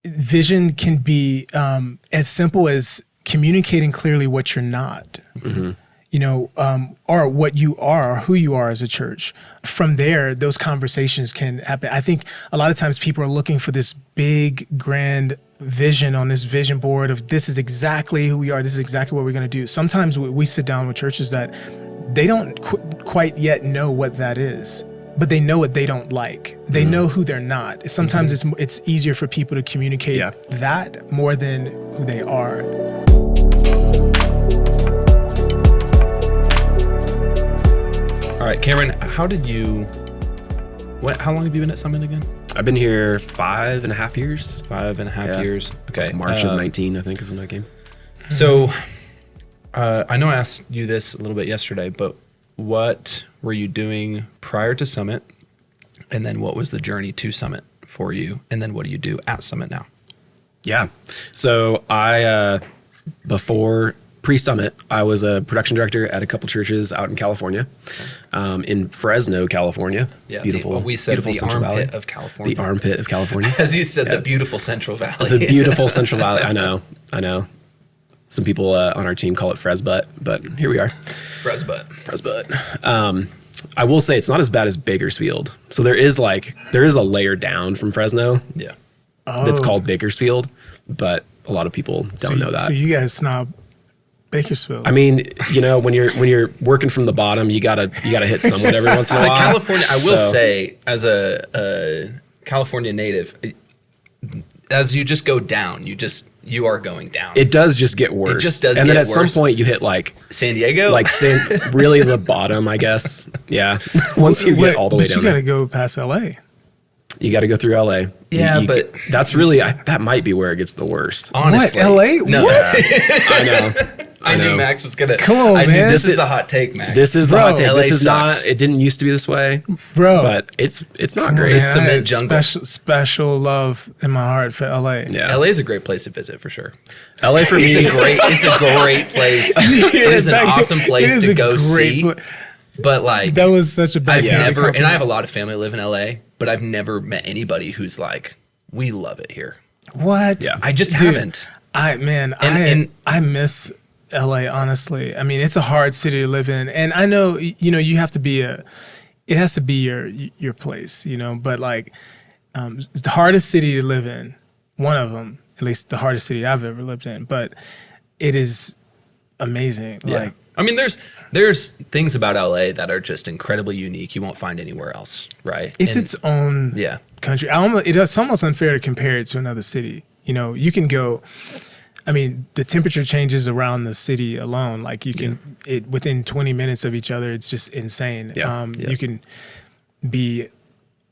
vision can be as simple as communicating clearly what you're not, or what you are, or who you are as a church. From there, those conversations can happen. I think a lot of times people are looking for this big, grand vision on this vision board of this is exactly who we are, this is exactly what we're going to do. Sometimes we sit down with churches that they don't quite yet know what that is, but they know what they don't like. They know who they're not. Sometimes it's easier for people to communicate that more than who they are. All right, Cameron, how long have you been at Summit again? I've been here 5.5 years. 5.5 years. Okay. March of 19, I think, is when I came. So I know I asked you this a little bit yesterday, but what were you doing prior to Summit? And then what was the journey to Summit for you? And then what do you do at Summit now? Yeah. So before pre-Summit, I was a production director at a couple churches out in California, in Fresno, California. Yeah, beautiful. We said beautiful the Central armpit Valley. of California. The armpit of California. As you said, the beautiful Central Valley. The beautiful Central Valley. I know. Some people on our team call it Fresbutt, but here we are. Fresbutt. I will say it's not as bad as Bakersfield. So there is a layer down from Fresno. Yeah. That's called Bakersfield, but a lot of people don't know that. So you guys snob Bakersfield. I mean, when you're working from the bottom, you gotta hit someone every once in a while. California, I will say, as a California native, as you just go down, you are going down. It does just get worse. It just does and get then at worse. some point you hit San Diego, really the bottom, I guess. Yeah. Once you get all the way down. But you got to go past LA. You got to go through LA. Yeah, but that's really that might be where it gets the worst. Honestly, what? LA? No, what? I know. I knew Max was gonna. Come on, man. This is the hot take, Max. This is the hot take. LA This is sucks. not. It didn't used to be this way, bro. But it's not great. This Man, I cement had jungle. special love in my heart for LA. Yeah. LA is a great place to visit for sure. LA for me. It's a great place. It is an awesome place to go see. But that was such a bad. I've never, and I have a lot of family that live in LA, but I've never met anybody who's like, we love it here. What? Yeah. I just haven't. I miss LA, honestly. I mean, it's a hard city to live in. And I know, you have to be it has to be your place, but it's the hardest city to live in. One of them, at least the hardest city I've ever lived in, but it is amazing. Yeah. I mean, there's things about LA that are just incredibly unique. You won't find anywhere else, right? It's its own country. It's almost unfair to compare it to another city. You can go, I mean, the temperature changes around the city alone. Like you can, within 20 minutes of each other, it's just insane. Yeah. You can be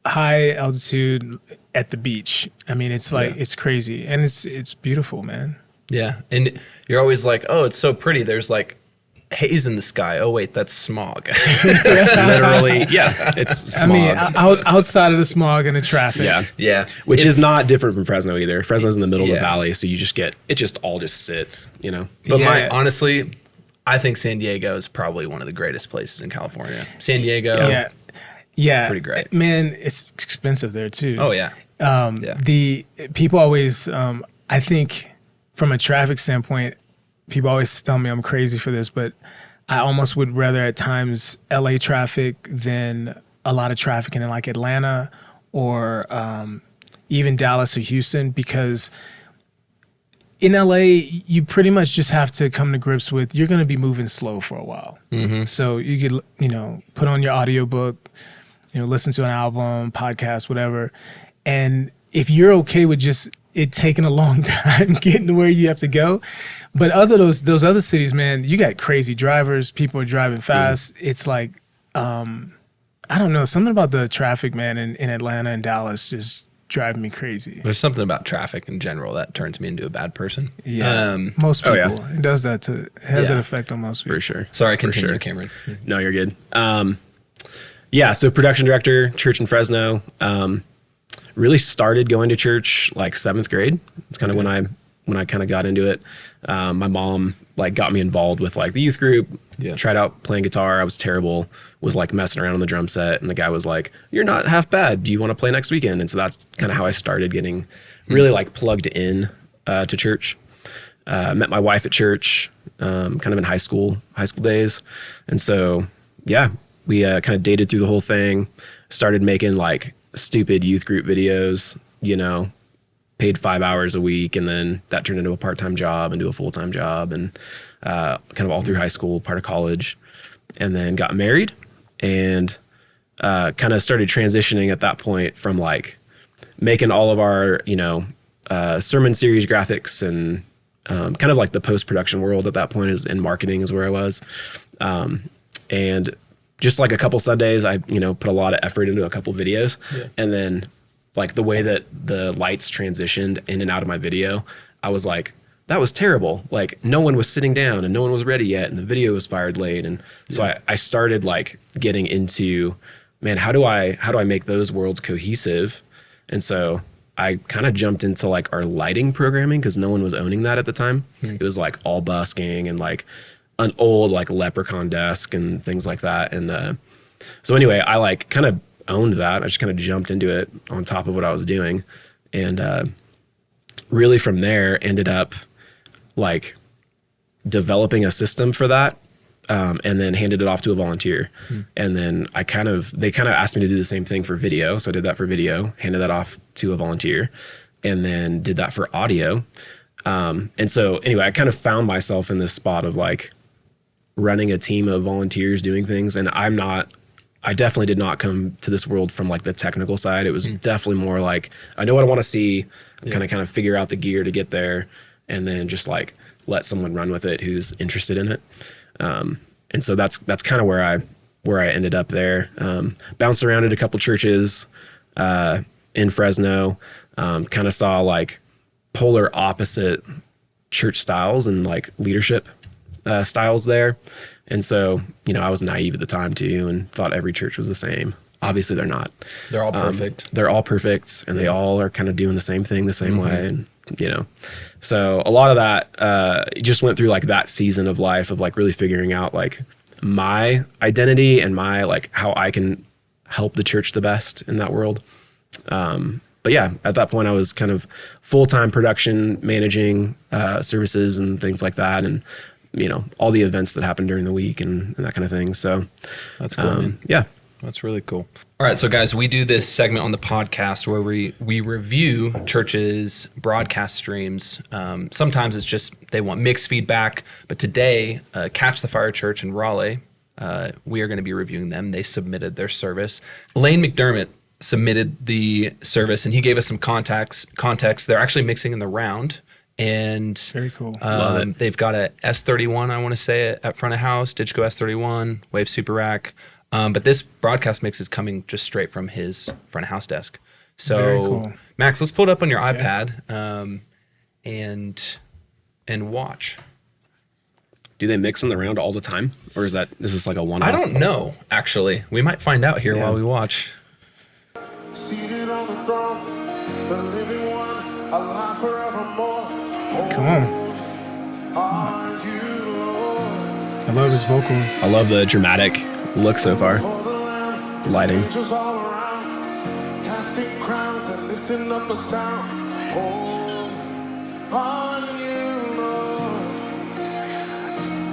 high altitude at the beach. I mean, it's it's crazy. And it's beautiful, man. Yeah. And you're always like, oh, it's so pretty. There's like haze in the sky. Oh, wait, that's smog. Literally, it's smog. I mean, outside of the smog and the traffic. Yeah. Which is not different from Fresno either. Fresno's in the middle of the valley, so you just get, it just all just sits, But honestly, I think San Diego is probably one of the greatest places in California. San Diego. Yeah. Pretty great. Man, it's expensive there too. Oh, yeah. The people always, I think from a traffic standpoint, people always tell me I'm crazy for this, but I almost would rather at times LA traffic than a lot of traffic in like Atlanta or even Dallas or Houston, because in LA, you pretty much just have to come to grips with you're going to be moving slow for a while. Mm-hmm. So you could, put on your audiobook, listen to an album, podcast, whatever. And if you're okay with just it taking a long time getting to where you have to go. But those other cities, man, you got crazy drivers. People are driving fast. It's like, I don't know, something about the traffic, man, in Atlanta and Dallas just driving me crazy. There's something about traffic in general that turns me into a bad person. Yeah, most people. It does that too. It has an effect on most people. For sure. Sorry, continue, Cameron. No, you're good. So production director, church in Fresno. Really started going to church like 7th grade. It's kind of when I when I kind of got into it. My mom like got me involved with like the youth group, tried out playing guitar. I was terrible, was like messing around on the drum set. And the guy was like, "You're not half bad. Do you want to play next weekend?" And so that's kind of how I started getting really like plugged in to church. Met my wife at church, kind of in high school days. And so, yeah, we kind of dated through the whole thing, started making like stupid youth group videos, you know, paid 5 hours a week. And then that turned into a part-time job, into a full-time job, and kind of all through high school, part of college, and then got married and kind of started transitioning at that point from like making all of our, you know, sermon series graphics and kind of like the post-production world at that point is in marketing is where I was. And just like a couple Sundays, I, you know, put a lot of effort into a couple videos. And then like the way that the lights transitioned in and out of my video, I was like, that was terrible. Like no one was sitting down and no one was ready yet. And the video was fired late. And so I started like getting into, man, how do I make those worlds cohesive? And so I kind of jumped into like our lighting programming because no one was owning that at the time. It was like all busking and like an old like Leprechaun desk and things like that. And so anyway, I like kind of owned that. I just kind of jumped into it on top of what I was doing. And really from there ended up like developing a system for that. And then handed it off to a volunteer. And then they kind of asked me to do the same thing for video. So I did that for video, handed that off to a volunteer, and then did that for audio. And so anyway, I kind of found myself in this spot of like running a team of volunteers doing things. And I definitely did not come to this world from like the technical side. It was definitely more like, I know what I want to see, kind of figure out the gear to get there, and then just like let someone run with it who's interested in it. And so that's kind of where I ended up there. Bounced around at a couple churches, in Fresno, kind of saw like polar opposite church styles and like leadership, styles there. And so, you know, I was naive at the time too, and thought every church was the same. Obviously they're not. They're all perfect. They're all perfect, and they all are kind of doing the same thing the same way. And, you know, so a lot of that, just went through like that season of life of like really figuring out like my identity and my, like how I can help the church the best in that world. But yeah, at that point I was kind of full-time production, managing, services and things like that. And, you know, all the events that happened during the week and that kind of thing. So that's cool. Yeah. That's really cool. All right, so guys, we do this segment on the podcast where we review churches' broadcast streams. Sometimes it's just they want mixed feedback, but today, Catch the Fire Church in Raleigh, we are going to be reviewing them. They submitted their service. Lane McDermott submitted the service, and he gave us some context. They're actually mixing in the round. And very cool. They've got a S31, I want to say, at front of house, Digico S31, Wave Super Rack. But this broadcast mix is coming just straight from his front of house desk. So, very cool. Max, let's pull it up on your iPad and watch. Do they mix in the round all the time, or is this like a one-off? I don't know, actually. We might find out here while we watch. Seated on the throne, the living one, alive forevermore. Come on. Are you Lord? I love his vocal. I love the dramatic look so far. Lighting. Angels all around, casting crowns and lifting up a sound. Oh, on you, Lord.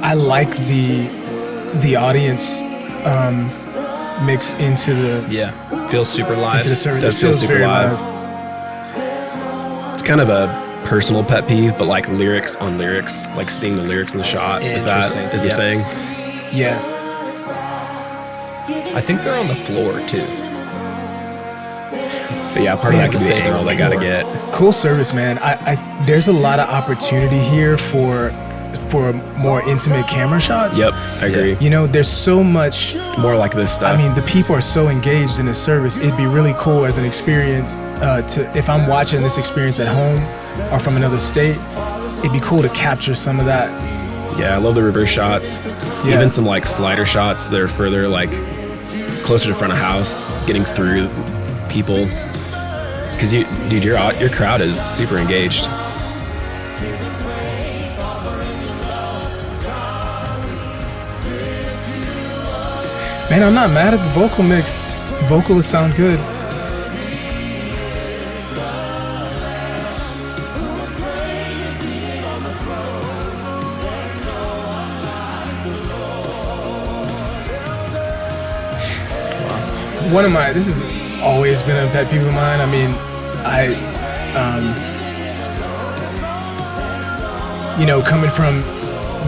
I like the audience mix into the feels super live. Into the service. Does feel super very live. It's kind of a personal pet peeve, but like lyrics on lyrics, like seeing the lyrics in the shot, if that is a thing. Yeah. I think they're on the floor too. But yeah, part of that could be the angle they gotta get. Cool service, man. I there's a lot of opportunity here for more intimate camera shots. Yep, I agree. You know, there's so much more like this stuff. I mean, the people are so engaged in this service. It'd be really cool as an experience if I'm watching this experience at home or from another state, it'd be cool to capture some of that. Yeah, I love the reverse shots. Yeah. Even some like slider shots that are further like closer to front of house, getting through people. Because your crowd is super engaged. Man, I'm not mad at the vocal mix. Vocalists sound good. This has always been a pet peeve of mine. I mean, coming from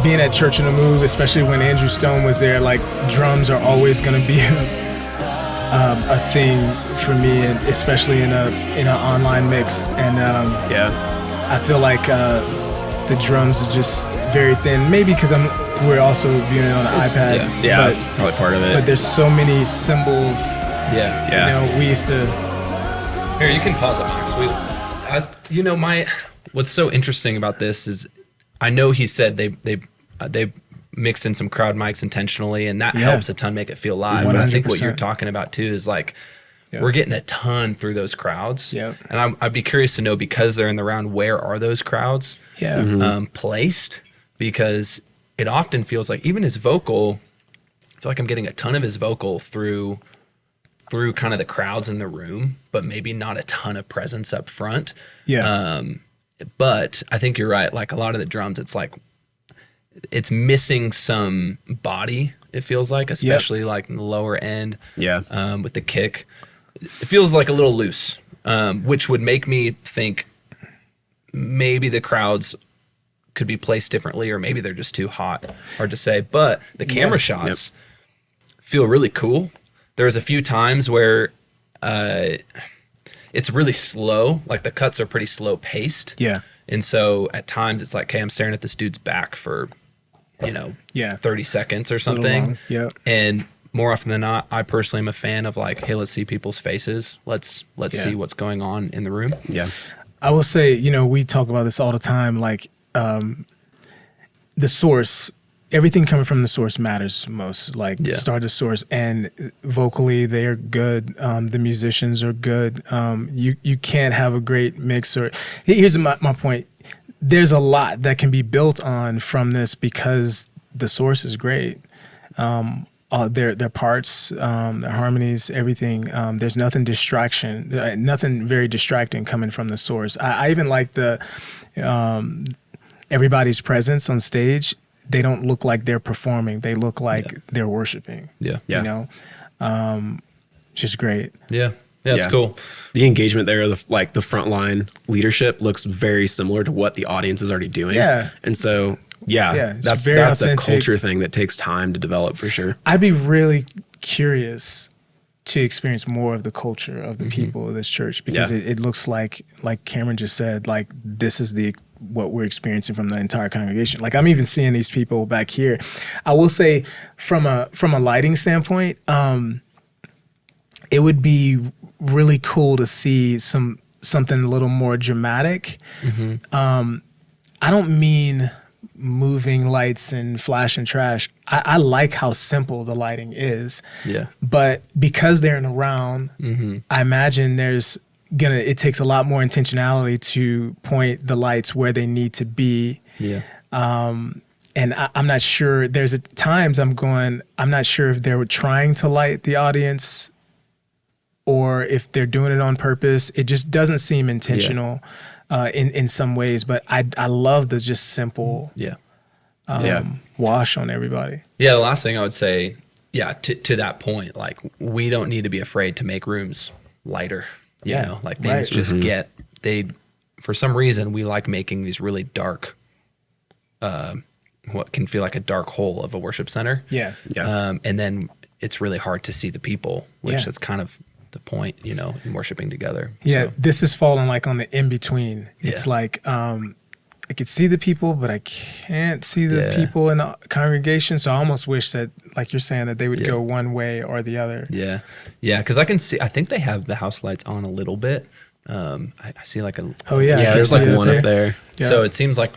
being at Church on the Move, especially when Andrew Stone was there, like drums are always going to be a thing for me, and especially in an online mix. And I feel like the drums are just very thin. Maybe because we're also viewing it on an iPad. Yeah, that's probably part of it. But there's so many cymbals. Yeah. We used to. Here, you can pause it, Max. What's so interesting about this is, I know he said they mixed in some crowd mics intentionally, and that helps a ton make it feel live. 100%. But I think what you're talking about too is like, we're getting a ton through those crowds. Yeah. And I'd be curious to know, because they're in the round, where are those crowds placed? Because it often feels like even his vocal, I feel like I'm getting a ton of his vocal through kind of the crowds in the room, but maybe not a ton of presence up front. Yeah. But I think you're right. Like a lot of the drums, it's like it's missing some body, it feels like, especially like in the lower end. Yeah. With the kick. It feels like a little loose, which would make me think maybe the crowds could be placed differently, or maybe they're just too hot. Hard to say. But the camera shots feel really cool. There was a few times where it's really slow. Like the cuts are pretty slow paced. Yeah. And so at times it's like, okay, I'm staring at this dude's back for, 30 seconds or something. Yeah. And more often than not, I personally am a fan of like, hey, let's see people's faces. Let's see what's going on in the room. Yeah. I will say, we talk about this all the time. Like the source, everything coming from the source matters most. Like start the source, and vocally they are good. The musicians are good. You can't have a great mix. Or here's my point. There's a lot that can be built on from this because the source is great. Their parts, their harmonies, everything. There's nothing nothing very distracting coming from the source. I even like the everybody's presence on stage. They don't look like they're performing. They look like they're worshiping. Yeah. Just great. Yeah. Yeah, it's cool. The engagement there, the frontline leadership looks very similar to what the audience is already doing. Yeah. And so, that's a culture thing that takes time to develop for sure. I'd be really curious to experience more of the culture of the people of this church, because it looks like Cameron just said, like this is what we're experiencing from the entire congregation. Like I'm even seeing these people back here. I will say from a lighting standpoint, it would be really cool to see something a little more dramatic. I don't mean moving lights and flash and trash. I like how simple the lighting is. Yeah. But because they're in a round, I imagine it takes a lot more intentionality to point the lights where they need to be. Yeah. And I'm not sure. There's times I'm not sure if they were trying to light the audience or if they're doing it on purpose. It just doesn't seem intentional in some ways. But I love the just simple wash on everybody. Yeah, the last thing I would say, to that point, like we don't need to be afraid to make rooms lighter. Like things just for some reason, we like making these really dark, what can feel like a dark hole of a worship center. Yeah. And then it's really hard to see the people, which that's kind of the point, in worshiping together. Yeah. So. This is falling like on the in-between. It's like, I could see the people, but I can't see the people in the congregation. So I almost wish that, like you're saying, that they would go one way or the other. Yeah. Yeah. Because I think they have the house lights on a little bit. I see like a... Oh, yeah. Yeah, there's like one up there. Yeah. So it seems like,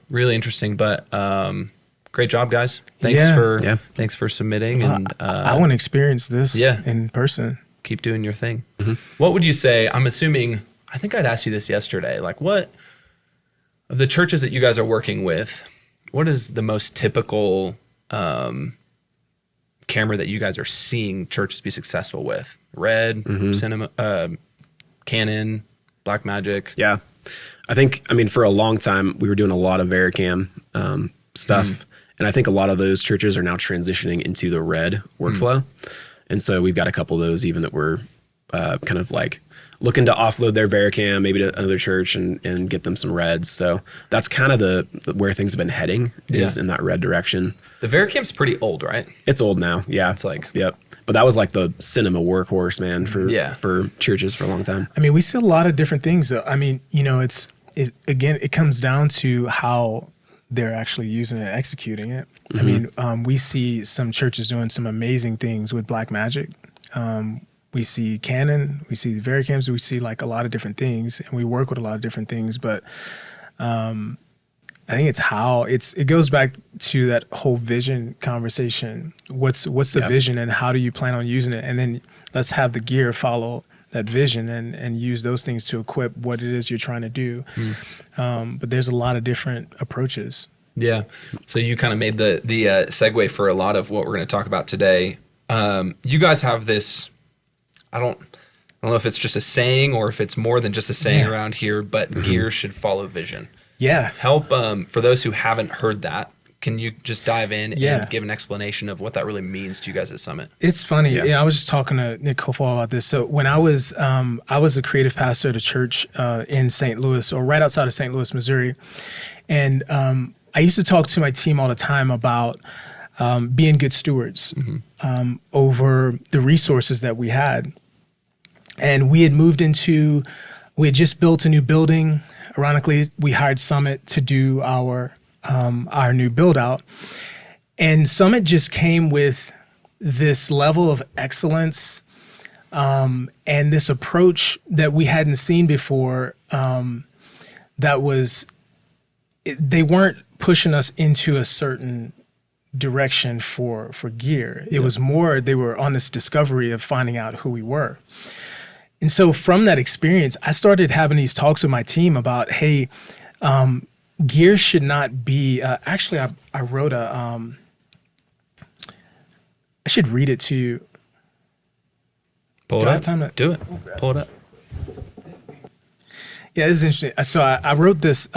really interesting. But great job, guys. Thanks for submitting. And I want to experience this in person. Keep doing your thing. What would you say? I'm assuming... I think I'd asked you this yesterday. Like, what Of the churches that you guys are working with, what is the most typical camera that you guys are seeing churches be successful with? Red, Cinema, Canon, Blackmagic. Yeah. I mean, for a long time, we were doing a lot of Vericam stuff. And I think a lot of those churches are now transitioning into the Red workflow. And so we've got a couple of those even that we're kind of like looking to offload their Vericam maybe to another church and get them some Reds. So that's kind of the where things have been heading is in that Red direction. The Vericam's pretty old, right? It's old now. Yeah. It's like, yep. But that was like the cinema workhorse, man, for churches for a long time. I mean, we see a lot of different things. I mean, you know, it comes down to how they're actually using it and executing it. I mean, we see some churches doing some amazing things with Blackmagic. We see Canon, we see Vericams, we see like a lot of different things, and we work with a lot of different things. But I think it goes back to that whole vision conversation. What's the vision, and how do you plan on using it? And then let's have the gear follow that vision and use those things to equip what it is you're trying to do. But there's a lot of different approaches. Yeah. So you kind of made the segue for a lot of what we're going to talk about today. You guys have this, I don't know if it's just a saying or if it's more than just a saying around here, but gear should follow vision. Yeah. Help for those who haven't heard that. Can you just dive in and give an explanation of what that really means to you guys at Summit? It's funny. Yeah, I was just talking to Nick Kofal about this. So when I was a creative pastor at a church in St. Louis, or right outside of St. Louis, Missouri. And I used to talk to my team all the time about being good stewards over the resources that we had. And we had just built a new building. Ironically, we hired Summit to do our new build out. And Summit just came with this level of excellence and this approach that we hadn't seen before. They weren't pushing us into a certain direction for gear. It was more, they were on this discovery of finding out who we were. And so from that experience, I started having these talks with my team about, hey, gear should not be, actually, I wrote I should read it to you. Pull it up. Do it. Pull it up. Yeah, this is interesting. So I wrote this,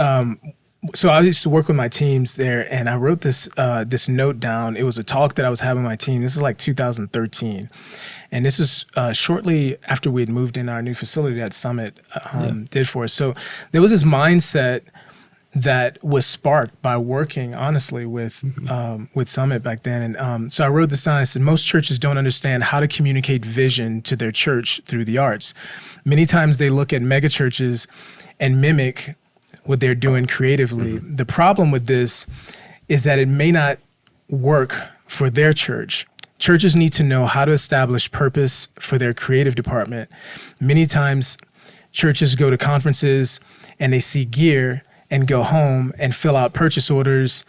so I used to work with my teams there, and I wrote this this note down. It was a talk that I was having with my team. This is like 2013. And this is shortly after we had moved in our new facility that Summit did for us. So there was this mindset that was sparked by working honestly with Summit back then. And so I wrote this down. I said, most churches don't understand how to communicate vision to their church through the arts. Many times they look at mega churches and mimic what they're doing creatively. The problem with this is that it may not work for their church. Churches need to know how to establish purpose for their creative department. Many times churches go to conferences and they see gear and go home and fill out purchase orders.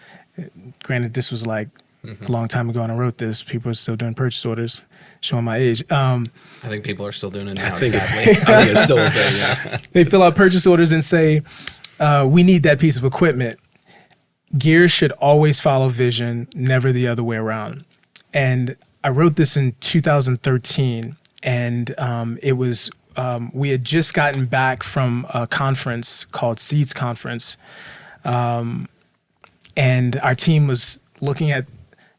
Granted, this was like a long time ago and I wrote this. People are still doing purchase orders, showing my age. I think people are still doing it now. I think it's still a thing, yeah. They fill out purchase orders and say, we need that piece of equipment. Gear should always follow vision, never the other way around. And I wrote this in 2013, and it was we had just gotten back from a conference called Seeds Conference, and our team was looking at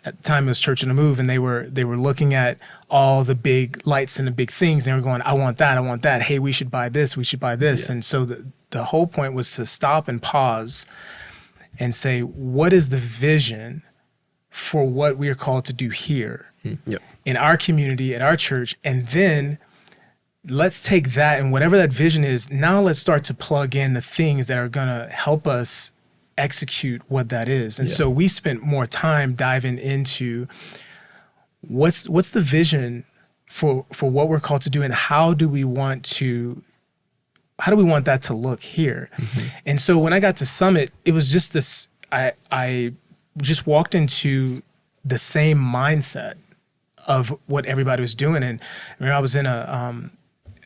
the time it was Church on the Move, and they were looking at all the big lights and the big things, and they were going, I want that. Hey, we should buy this. Yeah. And so the whole point was to stop and pause and say, what is the vision for what we are called to do here in our community, at our church? And then let's take that and whatever that vision is, now let's start to plug in the things that are going to help us execute what that is. And so we spent more time diving into what's the vision for what we're called to do, and how do we want that to look here? And so when I got to Summit, it was just this, I just walked into the same mindset of what everybody was doing. And I remember I was in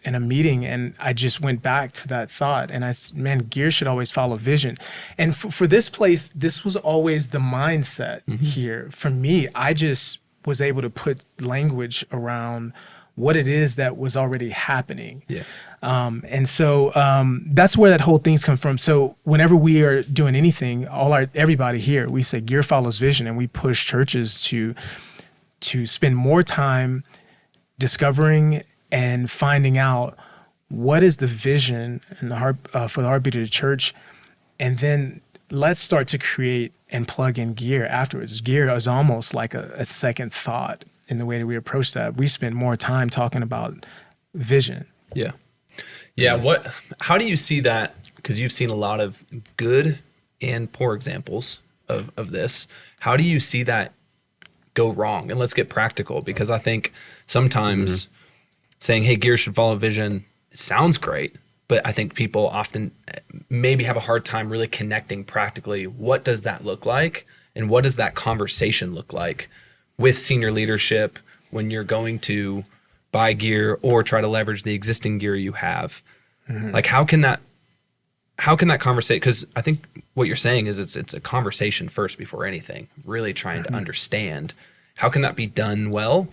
in a meeting, and I just went back to that thought, and I said, man, gear should always follow vision. And for this place, this was always the mindset here. For me, I just was able to put language around what it is that was already happening. Yeah. And so that's where that whole thing's come from. So whenever we are doing anything, everybody here, we say gear follows vision, and we push churches to spend more time discovering and finding out what is the vision and the heart for the heartbeat of the church, and then let's start to create and plug in gear afterwards. Gear is almost like a second thought in the way that we approach that. We spend more time talking about vision. Yeah. Yeah. How do you see that? Because you've seen a lot of good and poor examples of this. How do you see that go wrong? And let's get practical, because I think sometimes saying, hey, gear should follow vision, it sounds great, but I think people often maybe have a hard time really connecting practically. What does that look like? And what does that conversation look like with senior leadership when you're going to buy gear or try to leverage the existing gear you have? Like, how can that conversation, because I think what you're saying is it's a conversation first before anything, really trying to understand how can that be done well?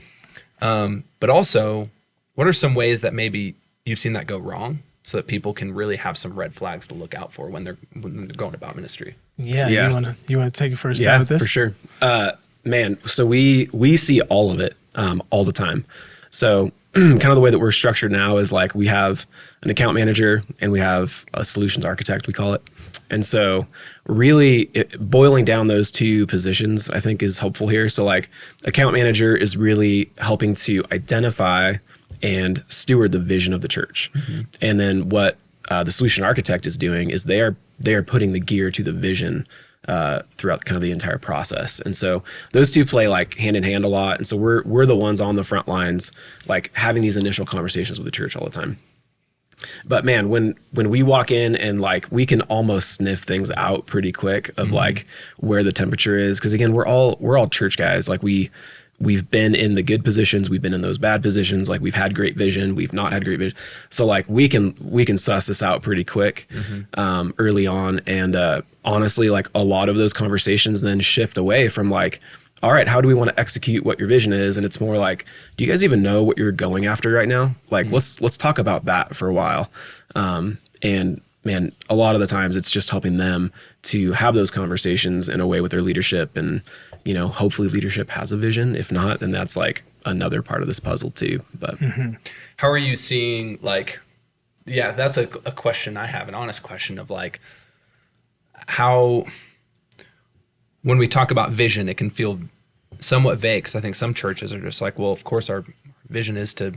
But also, what are some ways that maybe you've seen that go wrong so that people can really have some red flags to look out for when they're going about ministry? Yeah. You want to take it first Yeah, stab at this? for sure. Man, so we see all of it all the time. So kind of the way that we're structured now is like we have an account manager and we have a solutions architect, we call it. And so really boiling down those two positions, I think, is helpful here. So like account manager is really helping to identify and steward the vision of the church. And then what the solution architect is doing is they are putting the gear to the vision throughout kind of the entire process. And so those two play like hand in hand a lot. And so we're the ones on the front lines, like having these initial conversations with the church all the time. But man, when we walk in and like we can almost sniff things out pretty quick of like where the temperature is. Cause again, we're all church guys. Like we've been in the good positions, we've been in those bad positions, like we've had great vision, we've not had great vision. So like we can suss this out pretty quick early on. And honestly, like a lot of those conversations then shift away from like, all right, how do we want to execute what your vision is? And it's more like, do you guys even know what you're going after right now? Like, let's talk about that for a while. And man, a lot of the times it's just helping them to have those conversations in a way with their leadership. And, you know, hopefully leadership has a vision. If not, then that's like another part of this puzzle too. But how are you seeing, like, yeah, that's a question I have, an honest question of like, how, when we talk about vision, it can feel somewhat vague, because I think some churches are just like, well, of course our vision is to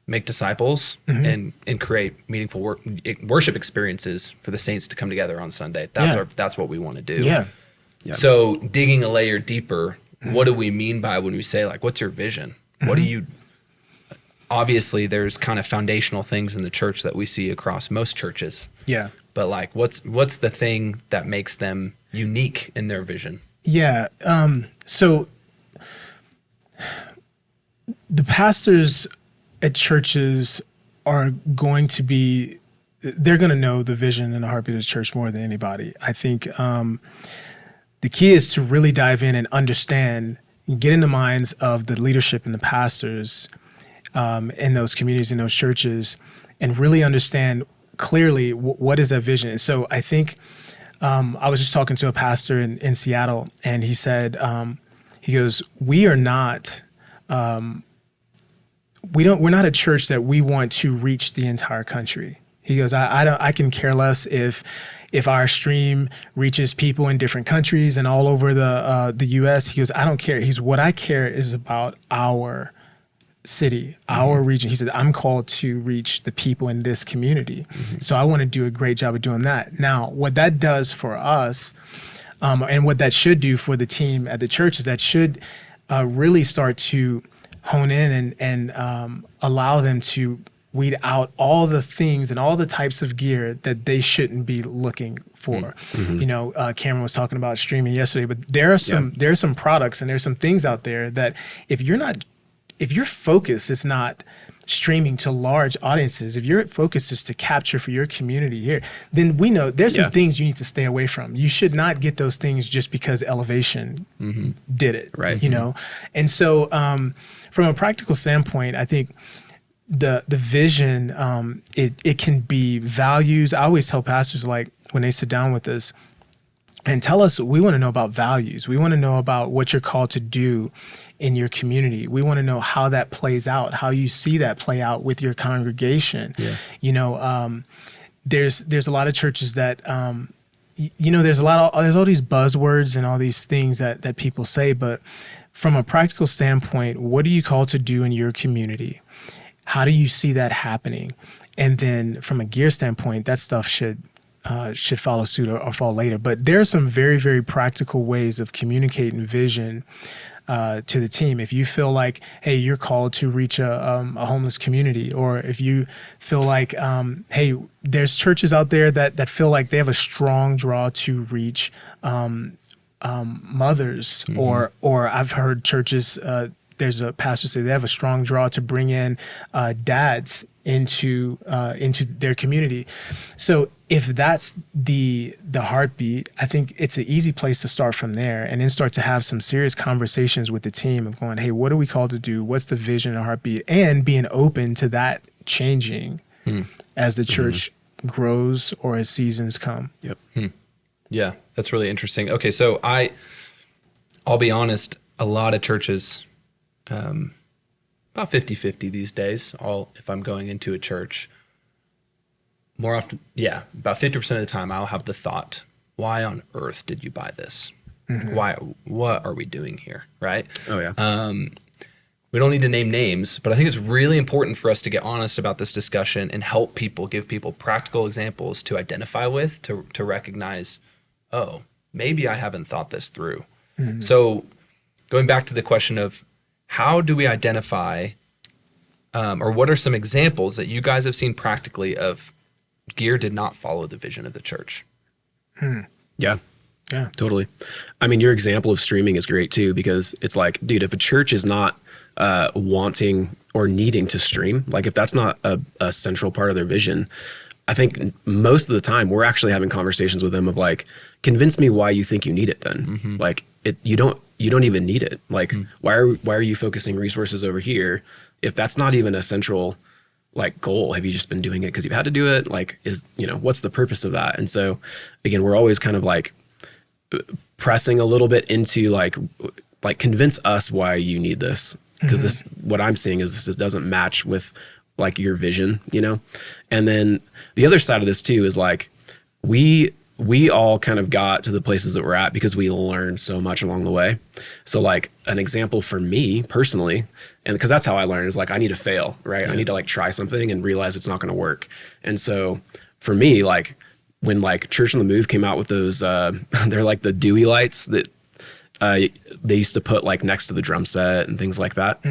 make disciples and create meaningful worship experiences for the saints to come together on Sunday. That's what we want to do. Yeah. So digging a layer deeper, what do we mean by when we say like, what's your vision? What do you, obviously there's kind of foundational things in the church that we see across most churches. Yeah. But like, what's the thing that makes them unique in their vision? Yeah. So the pastors at churches are going to be, they're going to know the vision and the heartbeat of the church more than anybody. I think the key is to really dive in and understand and get in the minds of the leadership and the pastors in those communities, in those churches, and really understand clearly what is that vision. And so I think I was just talking to a pastor in Seattle, and he said, he goes, we're not a church that we want to reach the entire country. He goes, I can care less if our stream reaches people in different countries and all over the U.S. He goes, I don't care. What I care is about our city, our region. He said, I'm called to reach the people in this community. So I want to do a great job of doing that. Now, what that does for us, and what that should do for the team at the church, is that should really start to hone in and allow them to weed out all the things and all the types of gear that they shouldn't be looking for. You know, Cameron was talking about streaming yesterday, but there are some products and there's some things out there that if you're not if your focus is not streaming to large audiences, if your focus is to capture for your community here, then we know there's some things you need to stay away from. You should not get those things just because Elevation did it, right? You know, and so from a practical standpoint, I think the vision, it can be values. I always tell pastors, like, when they sit down with us and tell us, we want to know about values. We want to know about what you're called to do in your community. We want to know how that plays out, how you see that play out with your congregation. Yeah. You know, there's a lot of churches that, you know, there's all these buzzwords and all these things that people say, but from a practical standpoint, what are you called to do in your community? How do you see that happening? And then from a gear standpoint, that stuff should follow suit or fall later. But there are some very, very practical ways of communicating vision to the team. If you feel like, hey, you're called to reach a homeless community, or if you feel like, hey, there's churches out there that feel like they have a strong draw to reach mothers, or I've heard churches, there's a pastor say they have a strong draw to bring in dads into their community. So if that's the heartbeat, I think it's an easy place to start from there, and then start to have some serious conversations with the team of going, hey, what are we called to do? What's the vision and heartbeat? And being open to that changing as the church grows or as seasons come. Yep. Yeah, that's really interesting. Okay, so I'll be honest, a lot of churches, about 50-50 these days, if I'm going into a church, more often, about 50% of the time I'll have the thought, why on earth did you buy this? What are we doing here, right? Oh, yeah. We don't need to name names, but I think it's really important for us to get honest about this discussion and help people, give people practical examples to identify with, to recognize, oh, maybe I haven't thought this through. So going back to the question of how do we identify, or what are some examples that you guys have seen practically of gear did not follow the vision of the church? Yeah, totally. I mean, your example of streaming is great too, because it's like, dude, if a church is not wanting or needing to stream, like if that's not a central part of their vision, I think most of the time we're actually having conversations with them of like, convince me why you think you need it then. Like you don't even need it. Like why are you focusing resources over here if that's not even a central like goal? Have you just been doing it because you had to do it? Like what's the purpose of that? And so again, we're always kind of like pressing a little bit into like convince us why you need this, because this, what I'm seeing is this doesn't match with like your vision, And then the other side of this too is like we all kind of got to the places that we're at because we learned so much along the way. So like an example for me personally, and because that's how I learned, is like I need to fail, right? I need to like try something and realize it's not going to work. And so for me, like when like Church on the Move came out with those, they're like the Dewey lights that they used to put like next to the drum set and things like that.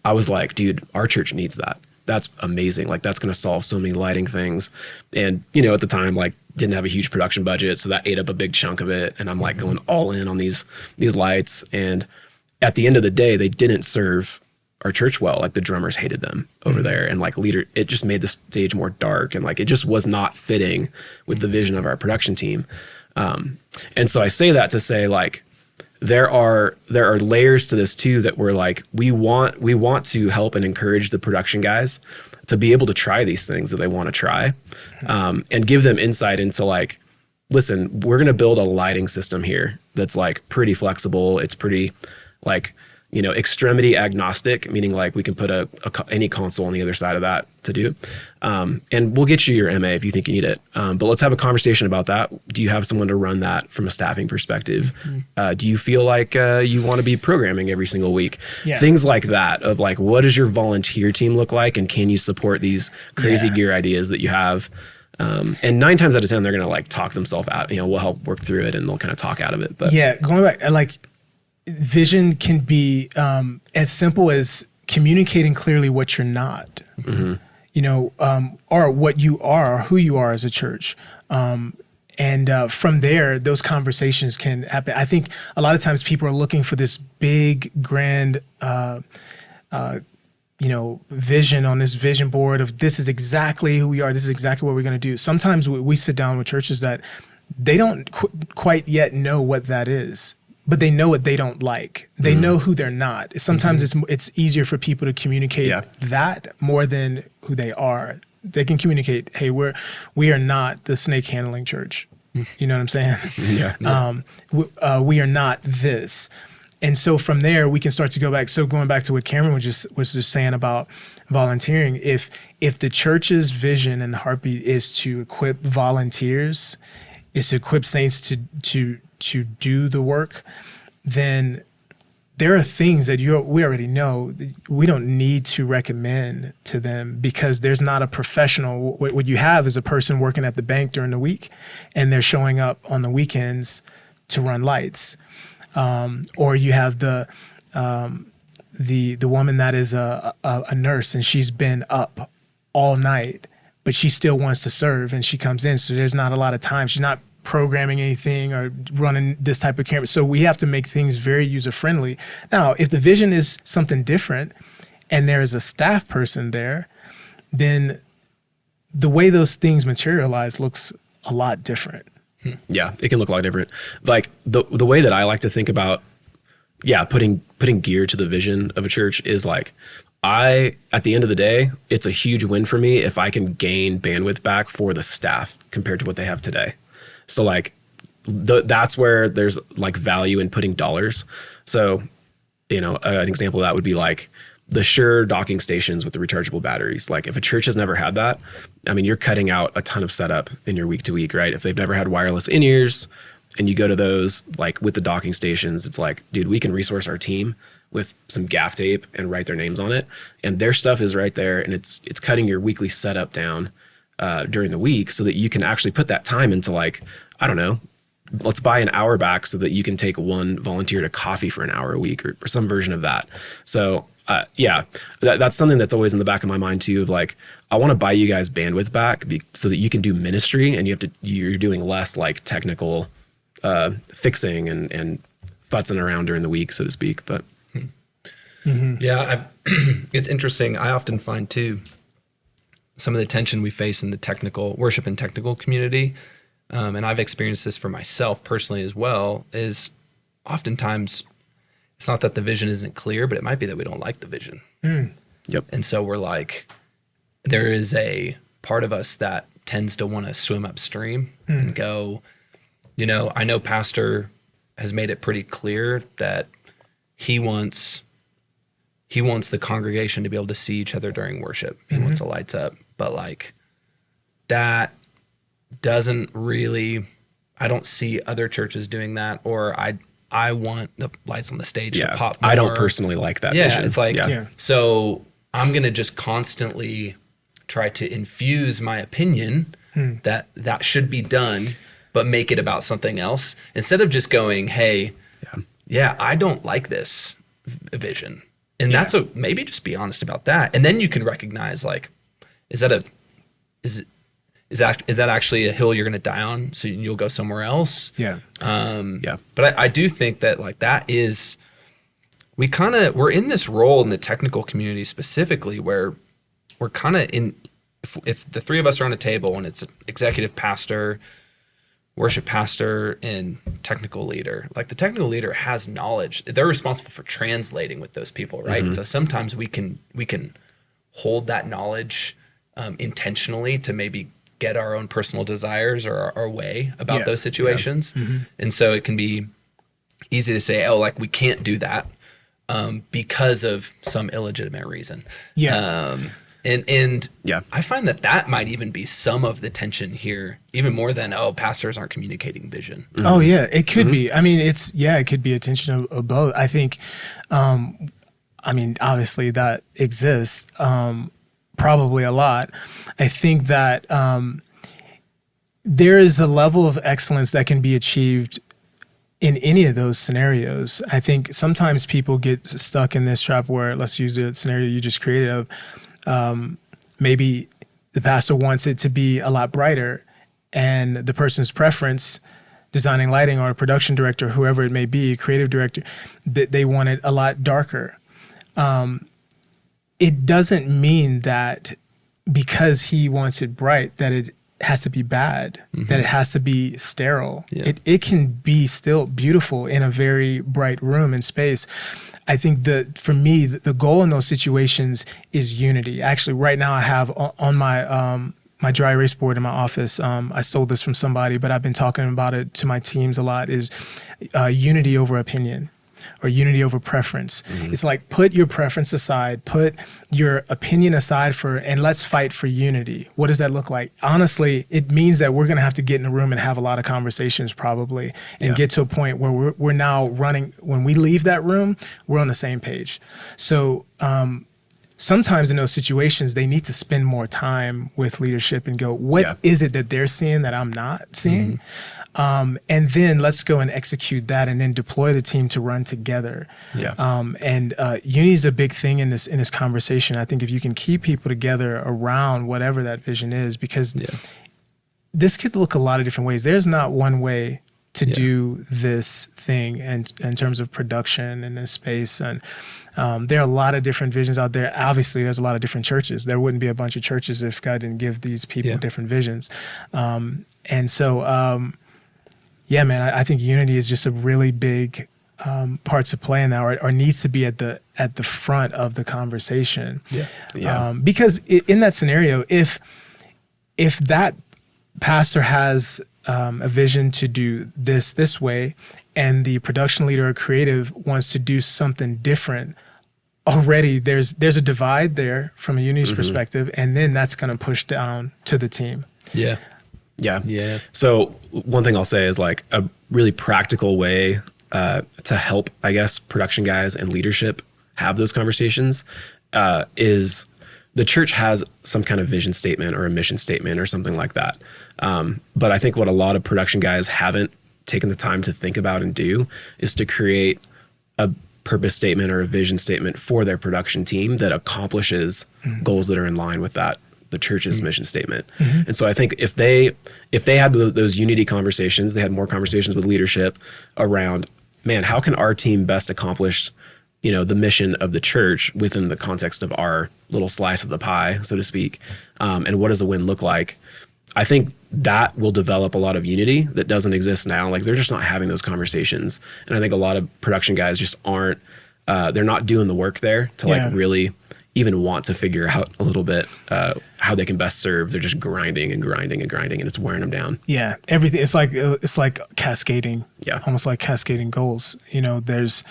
I was like, dude, our church needs that. That's amazing. Like that's going to solve so many lighting things. And, at the time, like didn't have a huge production budget. So that ate up a big chunk of it. And I'm like going all in on these lights. And at the end of the day, they didn't serve our church well. Like the drummers hated them over there. And like it just made the stage more dark. And like, it just was not fitting with the vision of our production team. And so I say that to say like, there are layers to this too, that we're like, we want to help and encourage the production guys to be able to try these things that they want to try, and give them insight into like, listen, we're going to build a lighting system here that's like pretty flexible. It's pretty like, extremity agnostic, meaning like we can put any console on the other side of that to do. And we'll get you your MA if you think you need it. But let's have a conversation about that. Do you have someone to run that from a staffing perspective? Do you feel like you want to be programming every single week? Yeah. Things like that of like, what does your volunteer team look like? And can you support these crazy gear ideas that you have? And 9 times out of 10, they're going to like talk themselves out. We'll help work through it and they'll kind of talk out of it. But going back, like, vision can be as simple as communicating clearly what you're not, or what you are, or who you are as a church. And from there, those conversations can happen. I think a lot of times people are looking for this big, grand vision on this vision board of this is exactly who we are. This is exactly what we're going to do. Sometimes we sit down with churches that they don't quite yet know what that is, but they know what they don't like. They know who they're not. Sometimes it's easier for people to communicate that more than who they are. They can communicate, hey, we are not the snake handling church. You know what I'm saying? We are not this. And so from there, we can start to go back. So going back to what Cameron was just saying about volunteering, if the church's vision and heartbeat is to equip volunteers, is to equip saints to do the work, then there are things that we already know that we don't need to recommend to them, because there's not a professional. What you have is a person working at the bank during the week, and they're showing up on the weekends to run lights. Or you have the woman that is a nurse, and she's been up all night, but she still wants to serve, and she comes in. So there's not a lot of time. She's not programming anything or running this type of camera. So we have to make things very user friendly. Now, if the vision is something different and there is a staff person there, then the way those things materialize looks a lot different. Yeah, it can look a lot different. Like the way that I like to think about, putting gear to the vision of a church is like, at the end of the day, it's a huge win for me if I can gain bandwidth back for the staff compared to what they have today. So like that's where there's like value in putting dollars. So, an example of that would be like the Shure docking stations with the rechargeable batteries. Like if a church has never had that, I mean, you're cutting out a ton of setup in your week to week, right? If they've never had wireless in-ears and you go to those like with the docking stations, it's like, dude, we can resource our team with some gaff tape and write their names on it. And their stuff is right there. And it's cutting your weekly setup down during the week so that you can actually put that time into like, I don't know, let's buy an hour back so that you can take one volunteer to coffee for an hour a week or some version of that. So that's something that's always in the back of my mind too, of like, I want to buy you guys bandwidth back so that you can do ministry and you're doing less like technical fixing and futzing around during the week, so to speak. But it's interesting. I often find too, some of the tension we face in the technical worship and technical community, and I've experienced this for myself personally as well, is oftentimes it's not that the vision isn't clear, but it might be that we don't like the vision. Yep. And so we're like, there is a part of us that tends to want to swim upstream and go, I know Pastor has made it pretty clear that he wants the congregation to be able to see each other during worship. He wants the lights up, but like that doesn't really, I don't see other churches doing that, or I want the lights on the stage to pop more. I don't personally like that vision. It's like, so I'm going to just constantly try to infuse my opinion that should be done, but make it about something else instead of just going, hey, I don't like this vision. And that's maybe just be honest about that. And then you can recognize like, is that actually a hill you're going to die on? So you'll go somewhere else. But I do think that like that is, we're in this role in the technical community specifically where we're kind of in, if the three of us are on a table and it's executive pastor, worship pastor, and technical leader, like the technical leader has knowledge. They're responsible for translating with those people, right? So sometimes we can hold that knowledge intentionally to maybe get our own personal desires or our way about those situations. And so it can be easy to say, oh, like we can't do that because of some illegitimate reason. And I find that might even be some of the tension here, even more than, pastors aren't communicating vision. Oh yeah, it could be. I mean, it could be a tension of both. I think, obviously that exists, probably a lot. I think that there is a level of excellence that can be achieved in any of those scenarios. I think sometimes people get stuck in this trap where, let's use the scenario you just created of, maybe the pastor wants it to be a lot brighter, and the person's preference, designing lighting or a production director, whoever it may be, creative director, they want it a lot darker. it doesn't mean that because he wants it bright, that it has to be bad, that it has to be sterile. Yeah. It can be still beautiful in a very bright room and space. I think for me, the goal in those situations is unity. Actually, right now I have on my my dry erase board in my office, I stole this from somebody, but I've been talking about it to my teams a lot, is unity over opinion, or unity over preference. It's like, put your preference aside, put your opinion aside and let's fight for unity. What does that look like? Honestly, it means that we're going to have to get in a room and have a lot of conversations probably, and get to a point where we're now running. When we leave that room, we're on the same page. So sometimes in those situations, they need to spend more time with leadership and go, what is it that they're seeing that I'm not seeing? And then let's go and execute that, and then deploy the team to run together. And unity is a big thing in this conversation. I think if you can keep people together around whatever that vision is, because this could look a lot of different ways. There's not one way to do this thing in terms of production in this space. And there are a lot of different visions out there. Obviously, there's a lot of different churches. There wouldn't be a bunch of churches if God didn't give these people different visions. And so, yeah, man, I think unity is just a really big part to play in that, or needs to be at the front of the conversation. Because in that scenario, if that pastor has a vision to do this way, and the production leader or creative wants to do something different, already there's a divide there from a unity perspective, and then that's going to push down to the team. Yeah. So one thing I'll say is, like, a really practical way to help, I guess, production guys and leadership have those conversations is the church has some kind of vision statement or a mission statement or something like that. But I think what a lot of production guys haven't taken the time to think about and do is to create a purpose statement or a vision statement for their production team that accomplishes goals that are in line with that, the church's mission statement. And so I think if they had those unity conversations, they had more conversations with leadership around, man, how can our team best accomplish, the mission of the church within the context of our little slice of the pie, so to speak, and what does a win look like? I think that will develop a lot of unity that doesn't exist now. Like, they're just not having those conversations. And I think a lot of production guys just aren't, they're not doing the work there to like really even want to figure out a little bit how they can best serve. They're just grinding, and it's wearing them down. Yeah, everything. It's like cascading. Yeah, almost like cascading goals. There's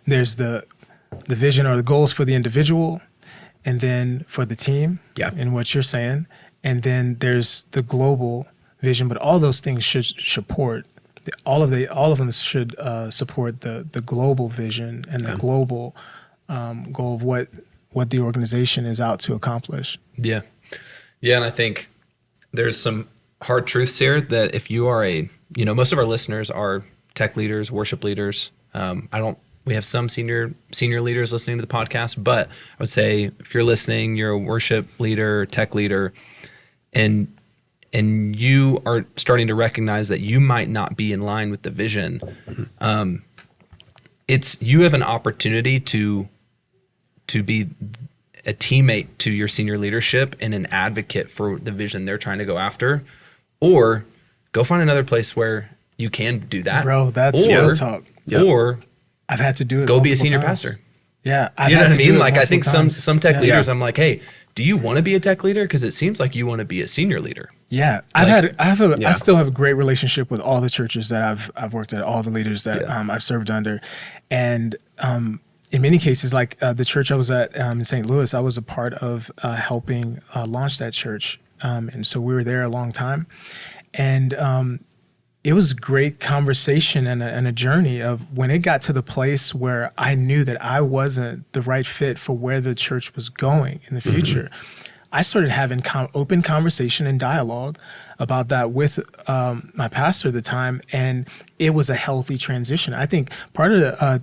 the vision or the goals for the individual, and then for the team. Yeah, and what you're saying, and then there's the global vision. But all those things should support. All of them should support the global vision and the global goal of what the organization is out to accomplish. Yeah. And I think there's some hard truths here that if you are most of our listeners are tech leaders, worship leaders. We have some senior leaders listening to the podcast, but I would say if you're listening, you're a worship leader, tech leader, and you are starting to recognize that you might not be in line with the vision. You have an opportunity to be a teammate to your senior leadership and an advocate for the vision they're trying to go after, or go find another place where you can do that. Bro, that's real talk. Or I've had to do it. Go be a senior pastor. Yeah. You know what I mean? Like, I think some tech leaders, I'm like, hey, do you want to be a tech leader? Because it seems like you want to be a senior leader. Yeah. I still have a great relationship with all the churches that I've worked at, all the leaders that I've served under. And in many cases, like the church I was at in St. Louis, I was a part of helping launch that church. And so we were there a long time. And it was a great conversation and a journey of when it got to the place where I knew that I wasn't the right fit for where the church was going in the future. I started having open conversation and dialogue about that with my pastor at the time, and it was a healthy transition. I think part of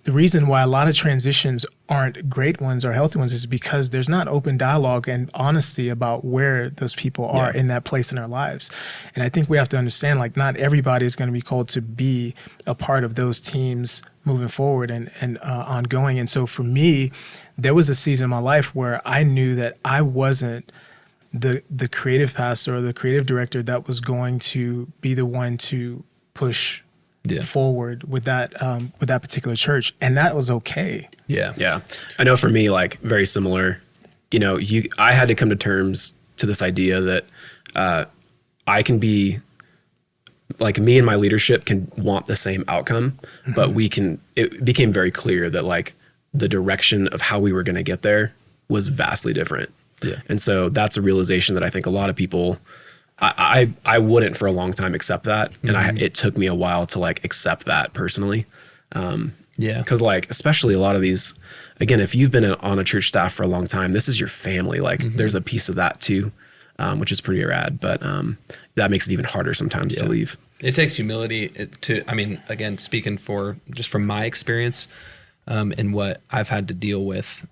the reason why a lot of transitions aren't great ones or healthy ones is because there's not open dialogue and honesty about where those people are in that place in their lives. And I think we have to understand, like, not everybody is going to be called to be a part of those teams moving forward and ongoing. And so for me, there was a season in my life where I knew that I wasn't the creative pastor or the creative director that was going to be the one to push forward with that particular church, and that was okay. Yeah. I know for me, like, very similar. You know, I had to come to terms to this idea that I can be, like, me and my leadership can want the same outcome, but it became very clear that, like, the direction of how we were going to get there was vastly different. Yeah. And so that's a realization that I think a lot of people, I wouldn't for a long time accept that. And it took me a while to, like, accept that personally. Cause, like, especially a lot of these, again, if you've been on a church staff for a long time, this is your family. Like, there's a piece of that too, which is pretty rad, but that makes it even harder sometimes to leave. It takes humility again, speaking just from my experience, and what I've had to deal with,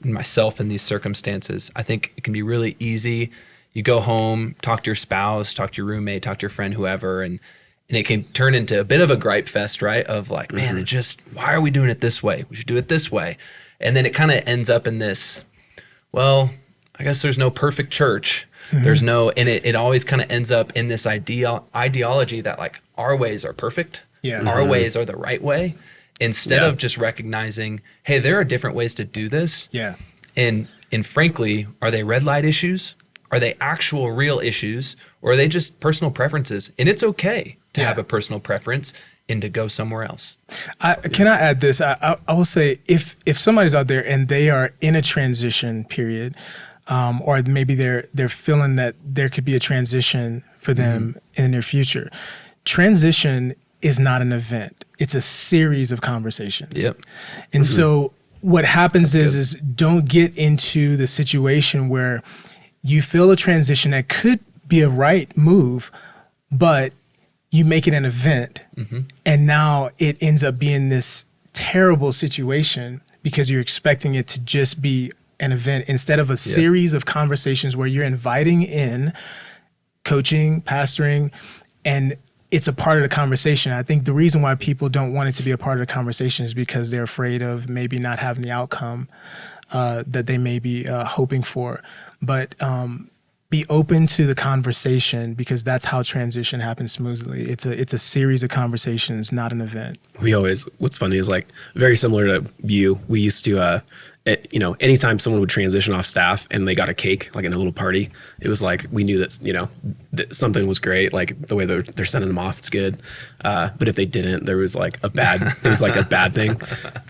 myself in these circumstances. I think it can be really easy. You go home, talk to your spouse, talk to your roommate, talk to your friend, whoever, and it can turn into a bit of a gripe fest, right? Of like, man, why are we doing it this way? We should do it this way. And then it kind of ends up in this, well, I guess there's no perfect church. There's no, and it always kind of ends up in this ideology that, like, our ways are perfect. Our ways are the right way. Instead of just recognizing, hey, there are different ways to do this. And frankly, are they red light issues? Are they actual real issues? Or are they just personal preferences? And it's okay to have a personal preference and to go somewhere else. Can I add this? I will say, if somebody's out there and they are in a transition period, or maybe they're feeling that there could be a transition for them in their future, transition is not an event. It's a series of conversations. And so what happens is don't get into the situation where you feel a transition that could be a right move, but you make it an event. And now it ends up being this terrible situation because you're expecting it to just be an event instead of a series of conversations where you're inviting in coaching, pastoring, and it's a part of the conversation. I think the reason why people don't want it to be a part of the conversation is because they're afraid of maybe not having the outcome that they may be hoping for. But be open to the conversation, because that's how transition happens smoothly. It's a series of conversations, not an event. What's funny is, like, very similar to you, we used to, anytime someone would transition off staff and they got a cake, like in a little party, it was like, we knew that, that something was great. Like, the way they're sending them off, it's good. But if they didn't, there was like it was like a bad thing.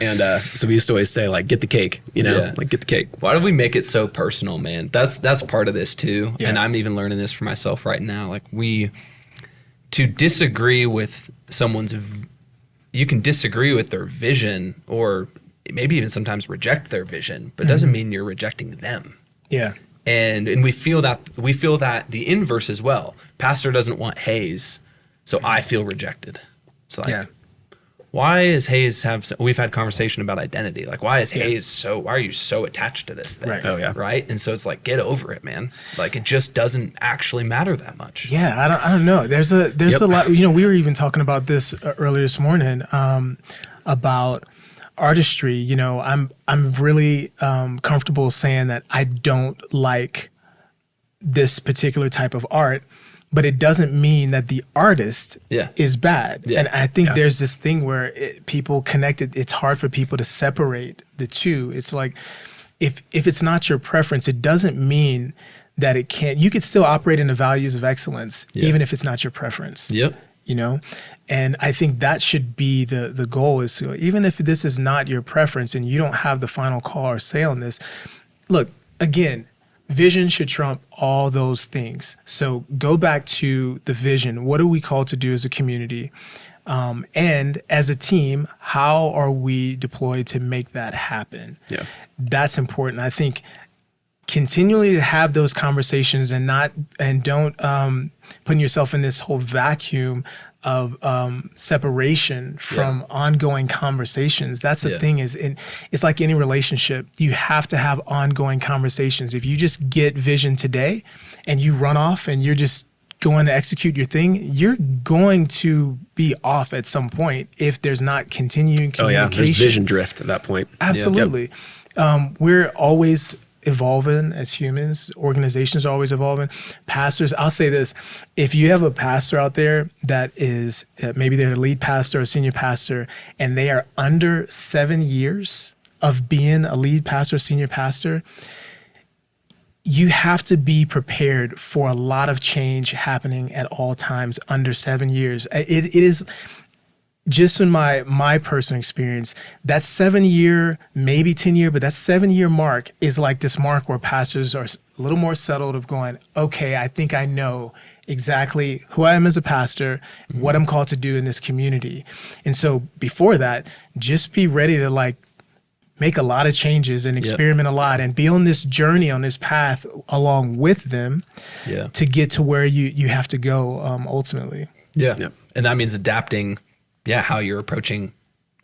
And so we used to always say, like, get the cake, like, get the cake. Why do we make it so personal, man? That's part of this too. And I'm even learning this for myself right now. Like, to disagree with you can disagree with their vision, or maybe even sometimes reject their vision, but it doesn't mean you're rejecting them. And we feel that the inverse as well. Pastor doesn't want Hayes, so I feel rejected. It's like, why is Hayes we've had conversation about identity. Like, why is Hayes why are you so attached to this thing? Right. Oh, yeah. Right. And so it's like, get over it, man. Like, it just doesn't actually matter that much. I don't know. There's a lot, we were even talking about this earlier this morning, about artistry. I'm really comfortable saying that I don't like this particular type of art, but it doesn't mean that the artist is bad. And I think there's this thing where people connect it. It's hard for people to separate the two. It's like, if it's not your preference, it doesn't mean that it can't. You could still operate in the values of excellence, even if it's not your preference. And I think that should be the goal, is to, even if this is not your preference and you don't have the final call or say on this, look, again, vision should trump all those things. So go back to the vision. What are we called to do as a community? And as a team, how are we deployed to make that happen? That's important. I think continually to have those conversations and don't putting yourself in this whole vacuum separation from ongoing conversations. That's the thing is, it's like any relationship. You have to have ongoing conversations. If you just get vision today and you run off and you're just going to execute your thing, you're going to be off at some point if there's not continuing communication. There's vision drift at that point. Absolutely. We're always evolving as humans. Organizations are always evolving. Pastors, I'll say this. If you have a pastor out there that is, maybe they're a lead pastor or senior pastor, and they are under 7 years of being a lead pastor, senior pastor, you have to be prepared for a lot of change happening at all times under 7 years. It is just in my personal experience, that 7 year, maybe 10 year, but that 7 year mark is like this mark where pastors are a little more settled of going, okay, I think I know exactly who I am as a pastor, what I'm called to do in this community. And so before that, just be ready to like make a lot of changes and experiment a lot and be on this journey, on this path along with them to get to where you have to go ultimately. Yeah. And that means adapting how you're approaching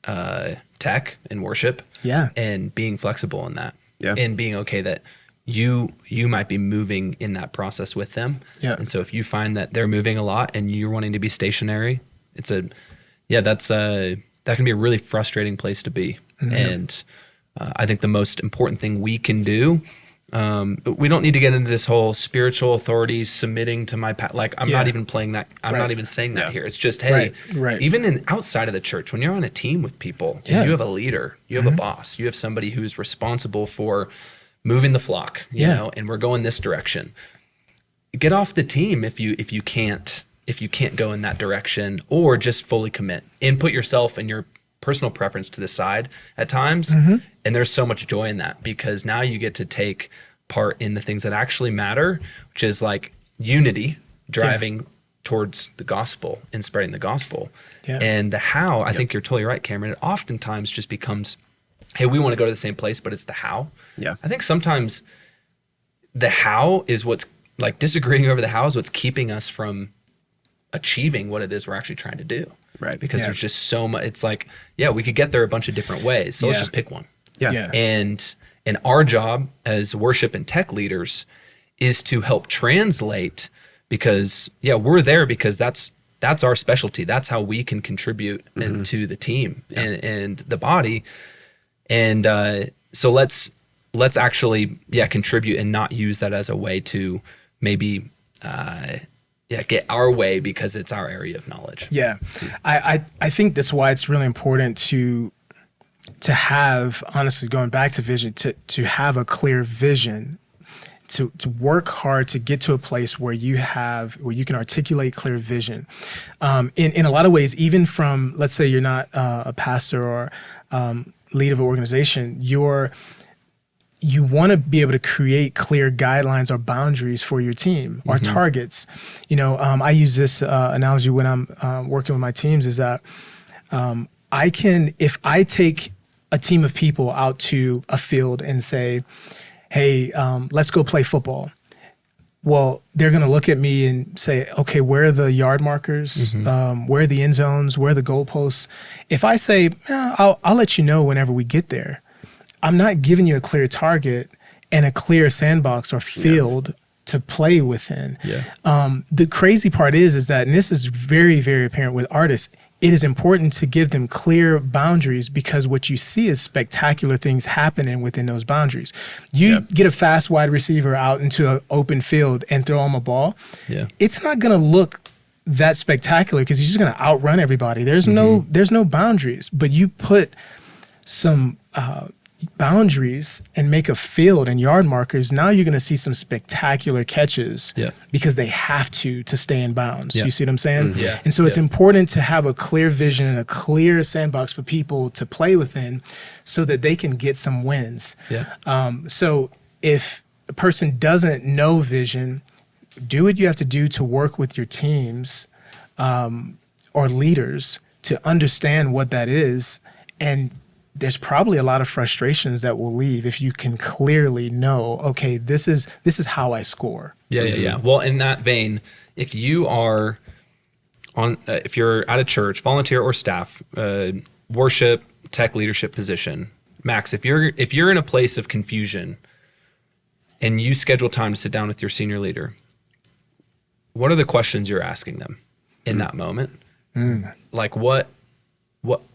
tech and worship and being flexible in that and being okay that you might be moving in that process with them. Yeah. And so if you find that they're moving a lot and you're wanting to be stationary, that can be a really frustrating place to be. Mm-hmm. And I think the most important thing we can do, we don't need to get into this whole spiritual authority submitting to my like I'm not even playing that. I'm not even saying that here. It's just, hey, even outside of the church, when you're on a team with people and you have a leader, you have a boss, you have somebody who's responsible for moving the flock, you know, and we're going this direction. Get off the team if you can't go in that direction, or just fully commit and put yourself and your personal preference to the side at times. Mm-hmm. And there's so much joy in that, because now you get to take part in the things that actually matter, which is like unity, driving towards the gospel and spreading the gospel. Yeah. And the how, I think you're totally right, Cameron. It oftentimes just becomes, hey, we want to go to the same place, but it's the how. Yeah. I think sometimes the how is what's like disagreeing over the how is what's keeping us from achieving what it is we're actually trying to do. Right. Because there's just so much. It's like, we could get there a bunch of different ways. So let's just pick one. Yeah. And our job as worship and tech leaders is to help translate, because we're there because that's our specialty. That's how we can contribute into the team and the body. And so let's actually contribute and not use that as a way to maybe get our way because it's our area of knowledge. Yeah. I think that's why it's really important to have, honestly, going back to vision, to have a clear vision, to work hard to get to a place where you can articulate clear vision. In a lot of ways, even from, let's say you're not a pastor or lead of an organization, you want to be able to create clear guidelines or boundaries for your team or targets. You know, I use this analogy when I'm working with my teams, is that if I take a team of people out to a field and say, hey, let's go play football. Well, they're going to look at me and say, okay, where are the yard markers? Where are the end zones? Where are the goalposts? If I say, I'll let you know whenever we get there, I'm not giving you a clear target and a clear sandbox or field to play within. The crazy part is that, and this is very, very apparent with artists, it is important to give them clear boundaries, because what you see is spectacular things happening within those boundaries. You get a fast wide receiver out into an open field and throw him a ball. It's not going to look that spectacular because he's just going to outrun everybody. There's no boundaries, but you put some boundaries and make a field and yard markers, now you're going to see some spectacular catches because they have to stay in bounds. You see what I'm saying? And so it's important to have a clear vision and a clear sandbox for people to play within so that they can get some wins. So if a person doesn't know vision, do what you have to do to work with your teams or leaders to understand what that is. And there's probably a lot of frustrations that will leave if you can clearly know, okay, this is how I score. Well, in that vein, if you are if you're at a church, volunteer or staff, worship, tech leadership position, Max, if you're in a place of confusion and you schedule time to sit down with your senior leader, what are the questions you're asking them in that moment? Like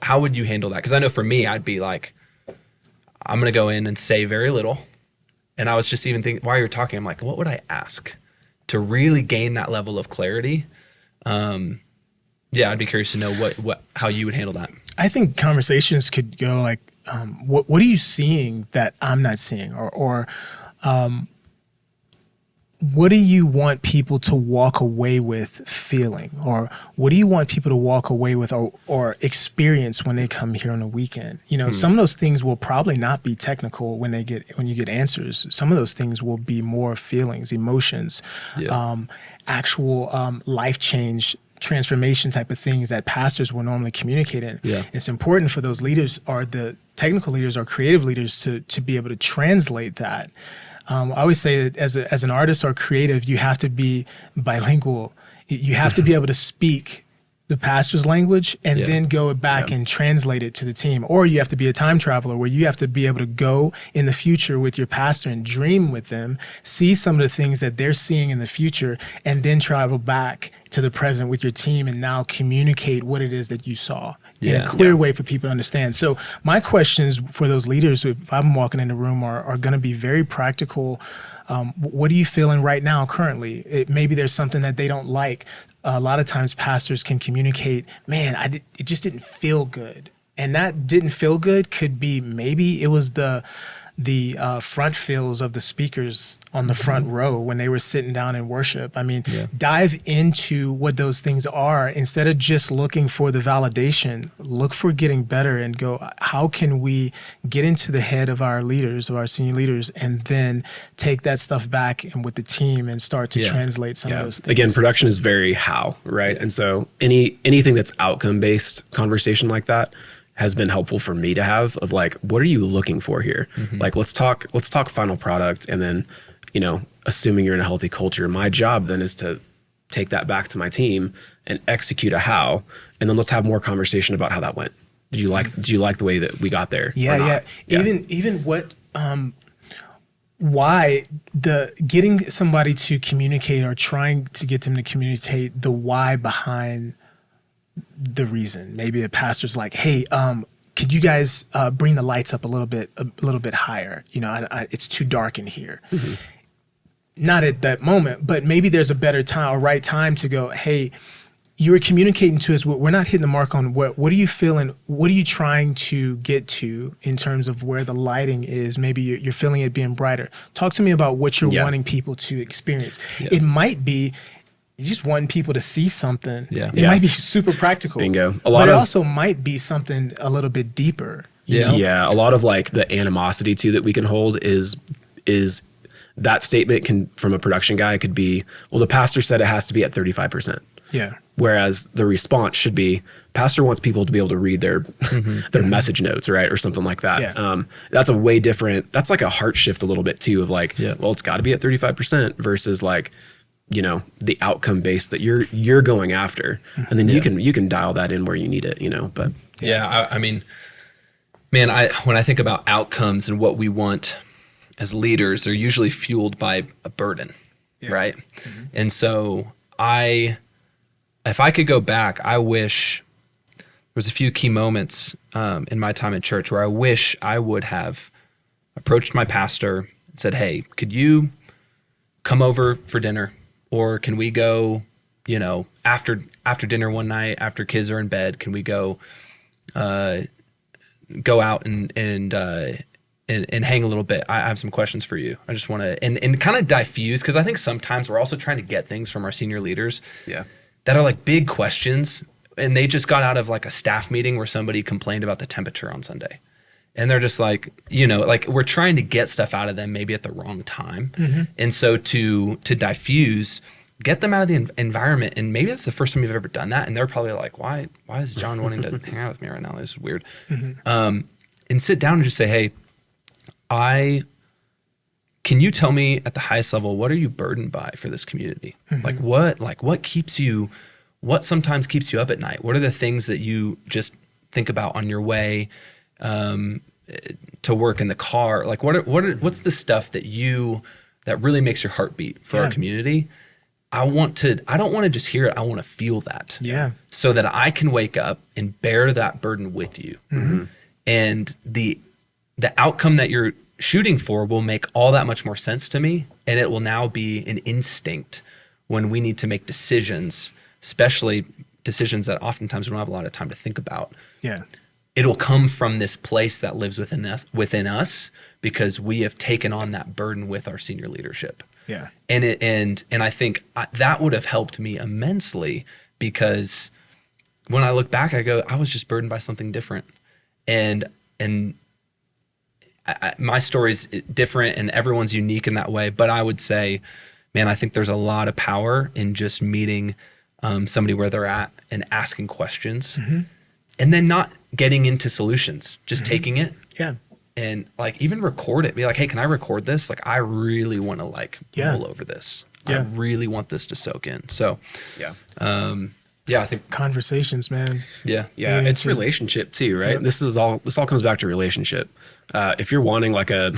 how would you handle that? Because I know for me, I'd be like, I'm going to go in and say very little. And I was just even thinking, while you were talking, I'm like, what would I ask to really gain that level of clarity? I'd be curious to know how you would handle that. I think conversations could go like, what are you seeing that I'm not seeing? Or what do you want people to walk away with feeling? Or what do you want people to walk away with or experience when they come here on the weekend? You know, some of those things will probably not be technical when you get answers. Some of those things will be more feelings, emotions, actual life change, transformation type of things that pastors will normally communicate in. Yeah. It's important for those leaders or the technical leaders or creative leaders to be able to translate that. I always say that as an artist or creative, you have to be bilingual. You have to be able to speak the pastor's language and then go back and translate it to the team. Or you have to be a time traveler where you have to be able to go in the future with your pastor and dream with them, see some of the things that they're seeing in the future, and then travel back to the present with your team and now communicate what it is that you saw in a clear way for people to understand. So my questions for those leaders, if I'm walking in the room, are going to be very practical. What are you feeling right now currently? Maybe there's something that they don't like. A lot of times pastors can communicate, man, it just didn't feel good. And that didn't feel good could be maybe it was the front fills of the speakers on the front row when they were sitting down in worship. I mean, dive into what those things are instead of just looking for the validation. Look for getting better and go, how can we get into the head of our leaders, of our senior leaders, and then take that stuff back and with the team and start to translate some of those things. Again, production is very how, right? And so anything that's outcome-based conversation like that has been helpful for me to have of like, what are you looking for here? Like, let's talk final product. And then, assuming you're in a healthy culture, my job then is to take that back to my team and execute a how, and then let's have more conversation about how that went. Did you like the way that we got there? Yeah. Even what, why getting somebody to communicate or trying to get them to communicate the why behind the reason. Maybe a pastor's like, hey, could you guys bring the lights up a little bit higher? It's too dark in here. Not at that moment, but maybe there's a better time, a right time to go, hey, you were communicating to us, we're not hitting the mark on what are you feeling? What are you trying to get to in terms of where the lighting is? Maybe you're feeling it being brighter. Talk to me about what you're wanting people to experience. It might be you just want people to see something. It might be super practical. Bingo. But it also might be something a little bit deeper. You know? Yeah. A lot of like the animosity too that we can hold is that statement can, from a production guy, could be, well, the pastor said it has to be at 35%. Yeah. Whereas the response should be, pastor wants people to be able to read their message notes, right? Or something like that. Yeah. That's a way different, that's like a heart shift a little bit too of like, well, it's got to be at 35% versus like, the outcome base that you're going after. And then you can dial that in where you need it, but. I mean, man, when I think about outcomes and what we want as leaders, they're usually fueled by a burden, right? And so if I could go back, I wish there was a few key moments in my time in church where I wish I would have approached my pastor and said, hey, could you come over for dinner? Or can we go, after dinner one night, after kids are in bed, can we go out and hang a little bit? I have some questions for you. I just want to, and kind of diffuse, because I think sometimes we're also trying to get things from our senior leaders that are like big questions, and they just got out of like a staff meeting where somebody complained about the temperature on Sunday. And they're just like, like we're trying to get stuff out of them maybe at the wrong time. And so to diffuse, get them out of the environment. And maybe that's the first time you've ever done that. And they're probably like, why is John wanting to hang out with me right now? This is weird. And sit down and just say, hey, can you tell me at the highest level, what are you burdened by for this community? Like what keeps you what sometimes keeps you up at night? What are the things that you just think about on your way to work in the car? Like what's the stuff that really makes your heart beat for our community? I don't want to just hear it. I want to feel that. Yeah. So that I can wake up and bear that burden with you. Mm-hmm. And the outcome that you're shooting for will make all that much more sense to me. And it will now be an instinct when we need to make decisions, especially decisions that oftentimes we don't have a lot of time to think about. Yeah. It'll come from this place that lives within us because we have taken on that burden with our senior leadership. Yeah. And I think that would have helped me immensely, because when I look back, I go, I was just burdened by something different. And my story's different and everyone's unique in that way. But I would say, man, I think there's a lot of power in just meeting somebody where they're at and asking questions, mm-hmm. and then not getting into solutions, just mm-hmm. taking it. Yeah. And like even record it. Be like, hey, can I record this? Like, I really want to roll over this. Yeah. I really want this to soak in. So I think conversations, man. Yeah. Yeah. It's relationship too, right? Yep. This all comes back to relationship. If you're wanting like a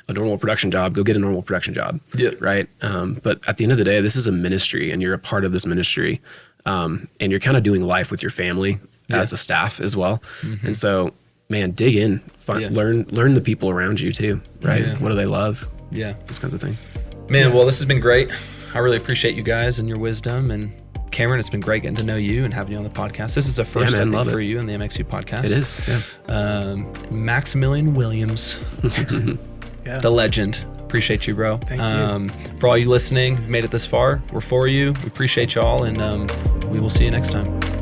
normal production job, go get a normal production job. Yeah. Right. But at the end of the day, this is a ministry and you're a part of this ministry. And you're kind of doing life with your family as a staff as well. Mm-hmm. And so, man, dig in, learn the people around you too, right? Yeah. What do they love? Yeah. Those kinds of things. Man, well, this has been great. I really appreciate you guys and your wisdom. And Cameron, it's been great getting to know you and having you on the podcast. This is a first I think, for you in the MxU podcast. It is, yeah. Maximilian Williams, the legend. Appreciate you, bro. Thank you. For all you listening, who've made it this far, we're for you. We appreciate y'all, and we will see you next time.